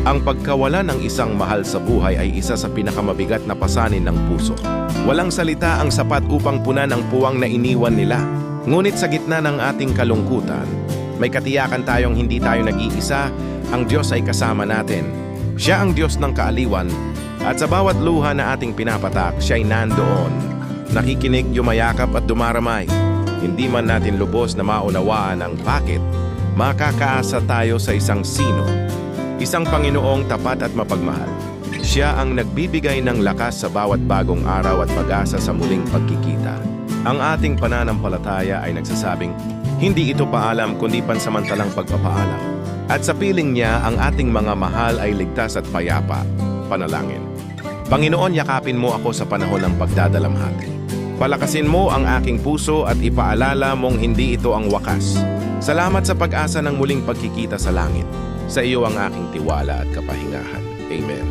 Ang pagkawala ng isang mahal sa buhay ay isa sa pinakamabigat na pasanin ng puso. Walang salita ang sapat upang punan ang puwang na iniwan nila. Ngunit sa gitna ng ating kalungkutan, may katiyakan tayong hindi tayo nag-iisa, ang Diyos ay kasama natin. Siya ang Diyos ng kaaliwan, at sa bawat luha na ating pinapatak, siya'y nandoon. Nakikinig, yumayakap at dumaramay. Hindi man natin lubos na maunawaan ang bakit, makakaasa tayo sa isang sino. Isang Panginoong tapat at mapagmahal. Siya ang nagbibigay ng lakas sa bawat bagong araw at pag-asa sa muling pagkikita. Ang ating pananampalataya ay nagsasabing, hindi ito paalam kundi pansamantalang pagpapaalam. At sa piling niya, ang ating mga mahal ay ligtas at payapa. Panalangin. Panginoon, yakapin mo ako sa panahon ng pagdadalamhati. Palakasin mo ang aking puso at ipaalala mong hindi ito ang wakas. Salamat sa pag-asa ng muling pagkikita sa langit. Sa iyo ang aking tiwala at kapahingahan. Amen.